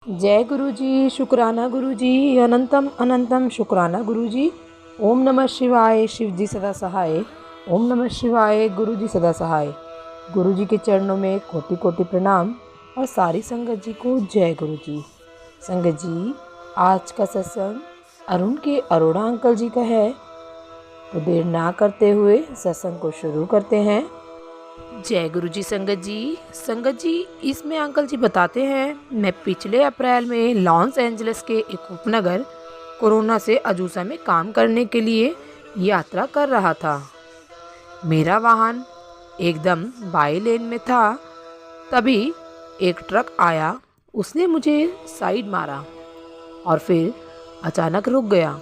जय गुरु जी, शुक्राना गुरु जी, अनंतम अनंतम शुक्राना गुरु जी। ओम नमः शिवाय, शिव जी सदा सहाय। ओम नमः शिवाय, गुरु जी सदा सहाय। गुरु जी के चरणों में कोटि कोटि प्रणाम और सारी संगत जी को जय गुरु जी। संगत जी, आज का सत्संग अरुण के अरोड़ा अंकल जी का है, तो देर ना करते हुए सत्संग को शुरू करते हैं। जय गुरु जी। संगत जी, इसमें अंकल जी बताते हैं, मैं पिछले अप्रैल में लॉस एंजलिस के एक उपनगर कोरोना से अजूसा में काम करने के लिए यात्रा कर रहा था। मेरा वाहन एकदम बाई लेन में था। तभी एक ट्रक आया, उसने मुझे साइड मारा और फिर अचानक रुक गया।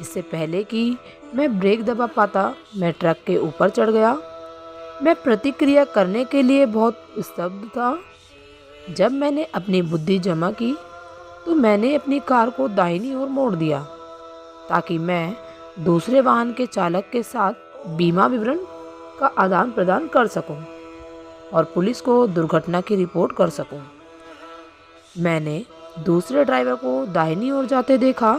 इससे पहले कि मैं ब्रेक दबा पाता, मैं ट्रक के ऊपर चढ़ गया। मैं प्रतिक्रिया करने के लिए बहुत स्तब्ध था। जब मैंने अपनी बुद्धि जमा की तो मैंने अपनी कार को दाहिनी ओर मोड़ दिया ताकि मैं दूसरे वाहन के चालक के साथ बीमा विवरण का आदान प्रदान कर सकूं और पुलिस को दुर्घटना की रिपोर्ट कर सकूं। मैंने दूसरे ड्राइवर को दाहिनी ओर जाते देखा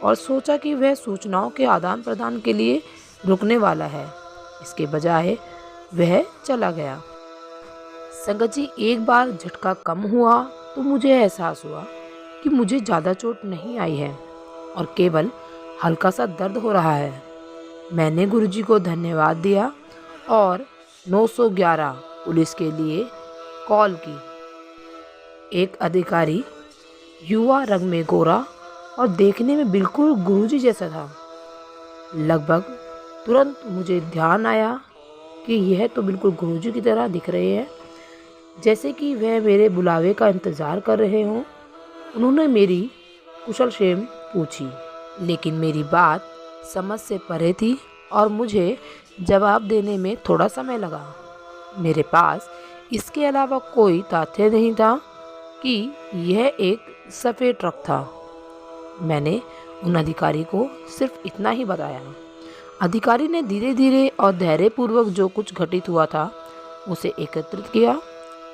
और सोचा कि वह सूचनाओं के आदान प्रदान के लिए रुकने वाला है। इसके बजाय वह चला गया। संगत जी, एक बार झटका कम हुआ तो मुझे एहसास हुआ कि मुझे ज़्यादा चोट नहीं आई है और केवल हल्का सा दर्द हो रहा है। मैंने गुरुजी को धन्यवाद दिया और 911 पुलिस के लिए कॉल की। एक अधिकारी युवा, रंग में गोरा और देखने में बिल्कुल गुरुजी जैसा था। लगभग तुरंत मुझे ध्यान आया कि यह तो बिल्कुल गुरुजी की तरह दिख रहे हैं, जैसे कि वह मेरे बुलावे का इंतज़ार कर रहे हों। उन्होंने मेरी कुशल क्षेम पूछी, लेकिन मेरी बात समझ से परे थी और मुझे जवाब देने में थोड़ा समय लगा। मेरे पास इसके अलावा कोई तथ्य नहीं था कि यह एक सफ़ेद ट्रक था। मैंने उन अधिकारी को सिर्फ इतना ही बताया। अधिकारी ने धीरे धीरे और धैर्यपूर्वक जो कुछ घटित हुआ था उसे एकत्रित किया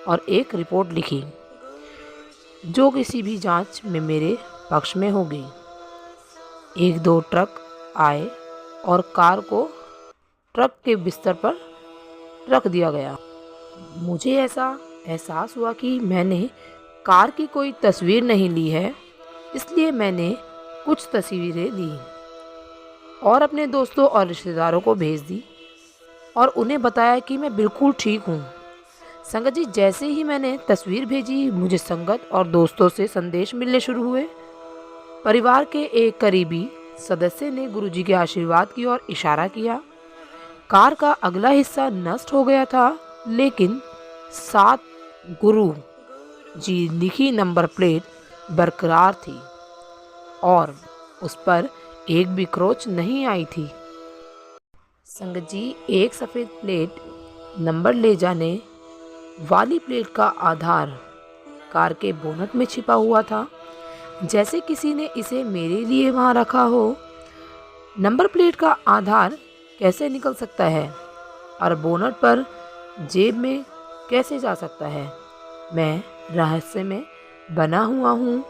और एक रिपोर्ट लिखी, जो किसी भी जांच में मेरे पक्ष में होगी। 1-2 ट्रक आए और कार को ट्रक के बिस्तर पर रख दिया गया। मुझे ऐसा एहसास हुआ कि मैंने कार की कोई तस्वीर नहीं ली है, इसलिए मैंने कुछ तस्वीरें ली और अपने दोस्तों और रिश्तेदारों को भेज दी और उन्हें बताया कि मैं बिल्कुल ठीक हूँ। संगत जी, जैसे ही मैंने तस्वीर भेजी, मुझे संगत और दोस्तों से संदेश मिलने शुरू हुए। परिवार के एक करीबी सदस्य ने गुरुजी के आशीर्वाद की ओर इशारा किया। कार का अगला हिस्सा नष्ट हो गया था, लेकिन 7 गुरु जी लिखी नंबर प्लेट बरकरार थी और उस पर एक भी क्रोच नहीं आई थी। संगत जी, एक सफ़ेद प्लेट नंबर ले जाने वाली प्लेट का आधार कार के बोनट में छिपा हुआ था, जैसे किसी ने इसे मेरे लिए वहां रखा हो। नंबर प्लेट का आधार कैसे निकल सकता है और बोनट पर जेब में कैसे जा सकता है? मैं रहस्य में बना हुआ हूँ।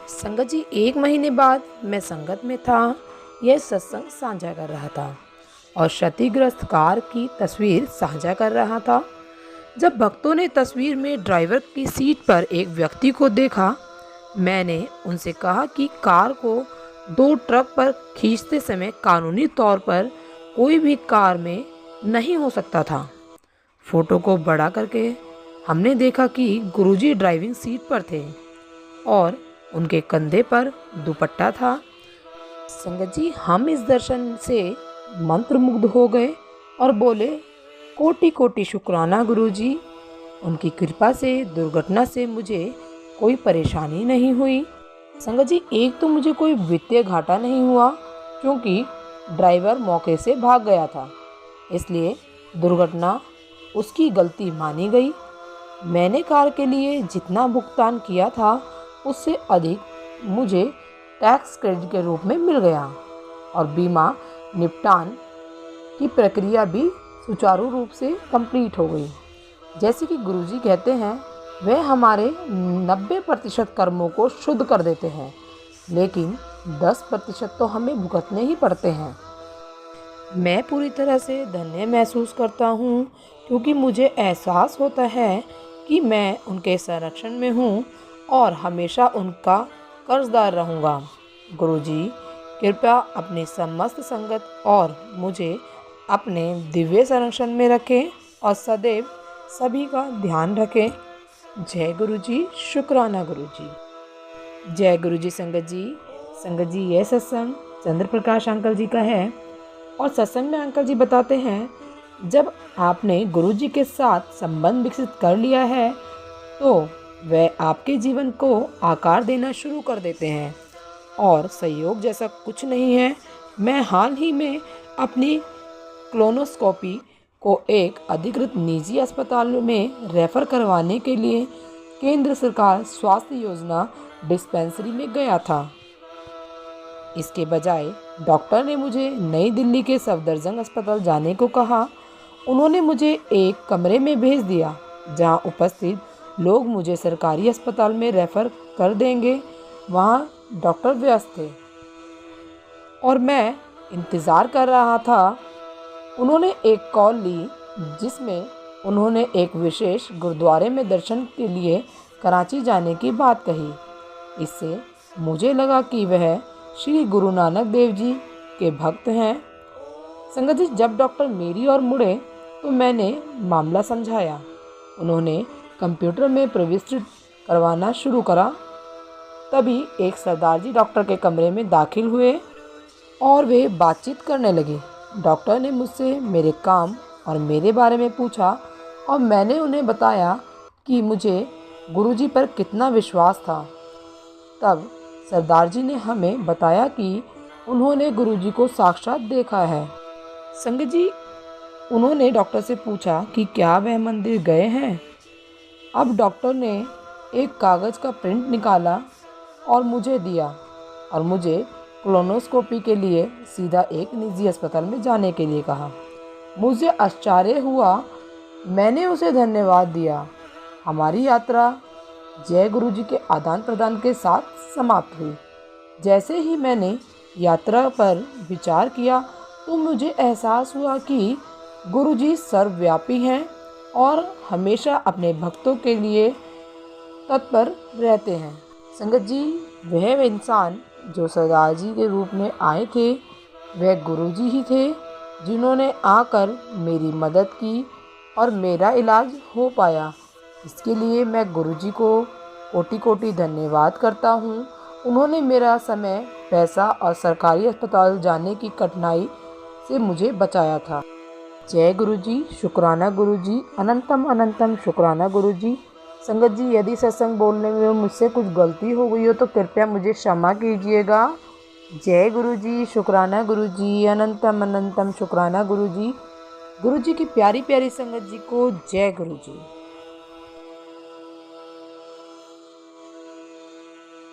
संगत जी, 1 महीने बाद मैं संगत में था। यह सत्संग साझा कर रहा था और क्षतिग्रस्त कार की तस्वीर साझा कर रहा था। जब भक्तों ने तस्वीर में ड्राइवर की सीट पर एक व्यक्ति को देखा, मैंने उनसे कहा कि कार को 2 ट्रक पर खींचते समय कानूनी तौर पर कोई भी कार में नहीं हो सकता था। फोटो को बड़ा करके हमने देखा कि गुरुजी ड्राइविंग सीट पर थे और उनके कंधे पर दुपट्टा था। संगत जी, हम इस दर्शन से मंत्रमुग्ध हो गए और बोले, कोटि कोटि शुक्राना गुरुजी। उनकी कृपा से दुर्घटना से मुझे कोई परेशानी नहीं हुई। संगत जी, एक तो मुझे कोई वित्तीय घाटा नहीं हुआ क्योंकि ड्राइवर मौके से भाग गया था, इसलिए दुर्घटना उसकी गलती मानी गई। मैंने कार के लिए जितना भुगतान किया था उससे अधिक मुझे टैक्स क्रेडिट के रूप में मिल गया और बीमा निपटान की प्रक्रिया भी सुचारू रूप से कंप्लीट हो गई। जैसे कि गुरुजी कहते हैं, वे हमारे 90% कर्मों को शुद्ध कर देते हैं, लेकिन 10% तो हमें भुगतने ही पड़ते हैं। मैं पूरी तरह से धन्य महसूस करता हूँ, क्योंकि मुझे एहसास होता है कि मैं उनके संरक्षण में हूँ और हमेशा उनका कर्जदार रहूँगा। गुरुजी, कृपया अपनी समस्त संगत और मुझे अपने दिव्य संरक्षण में रखें और सदैव सभी का ध्यान रखें। जय गुरुजी, शुक्राना गुरुजी। जय गुरुजी संगत जी। संगत जी, यह सत्संग चंद्र प्रकाश अंकल जी का है और सत्संग में अंकल जी बताते हैं, जब आपने गुरुजी के साथ संबंध विकसित कर लिया है तो वह आपके जीवन को आकार देना शुरू कर देते हैं और संयोग जैसा कुछ नहीं है। मैं हाल ही में अपनी कोलोनोस्कोपी को एक अधिकृत निजी अस्पताल में रेफर करवाने के लिए केंद्र सरकार स्वास्थ्य योजना डिस्पेंसरी में गया था। इसके बजाय डॉक्टर ने मुझे नई दिल्ली के सफदरजंग अस्पताल जाने को कहा। उन्होंने मुझे एक कमरे में भेज दिया जहां उपस्थित लोग मुझे सरकारी अस्पताल में रेफर कर देंगे। वहां डॉक्टर व्यस्त थे और मैं इंतज़ार कर रहा था। उन्होंने एक कॉल ली जिसमें उन्होंने एक विशेष गुरुद्वारे में दर्शन के लिए कराची जाने की बात कही। इससे मुझे लगा कि वह श्री गुरु नानक देव जी के भक्त हैं। संगत जी, जब डॉक्टर मेरी ओर मुड़े तो मैंने मामला समझाया। उन्होंने कंप्यूटर में प्रविष्ट करवाना शुरू करा। तभी एक सरदार जी डॉक्टर के कमरे में दाखिल हुए और वे बातचीत करने लगे। डॉक्टर ने मुझसे मेरे काम और मेरे बारे में पूछा और मैंने उन्हें बताया कि मुझे गुरुजी पर कितना विश्वास था। तब सरदार जी ने हमें बताया कि उन्होंने गुरुजी को साक्षात देखा है। संगत जी, उन्होंने डॉक्टर से पूछा कि क्या वह मंदिर गए हैं। अब डॉक्टर ने एक कागज़ का प्रिंट निकाला और मुझे दिया और मुझे कोलोनोस्कोपी के लिए सीधा एक निजी अस्पताल में जाने के लिए कहा। मुझे आश्चर्य हुआ। मैंने उसे धन्यवाद दिया। हमारी यात्रा जय गुरुजी के आदान प्रदान के साथ समाप्त हुई। जैसे ही मैंने यात्रा पर विचार किया तो मुझे एहसास हुआ कि गुरुजी सर्वव्यापी हैं और हमेशा अपने भक्तों के लिए तत्पर रहते हैं। संगत जी, वह इंसान जो सरदार जी के रूप में आए थे, वह गुरुजी ही थे जिन्होंने आकर मेरी मदद की और मेरा इलाज हो पाया। इसके लिए मैं गुरुजी को कोटि कोटि धन्यवाद करता हूँ। उन्होंने मेरा समय, पैसा और सरकारी अस्पताल जाने की कठिनाई से मुझे बचाया था। जय गुरुजी, शुक्राना गुरुजी, अनंतम अनंतम शुक्राना गुरुजी। संगत जी, यदि सत्संग बोलने में मुझसे कुछ गलती हो गई हो तो कृपया मुझे क्षमा कीजिएगा। जय गुरुजी, शुक्राना गुरुजी, अनंतम अनंतम शुक्राना गुरुजी। गुरुजी की प्यारी प्यारी संगत जी को जय गुरुजी।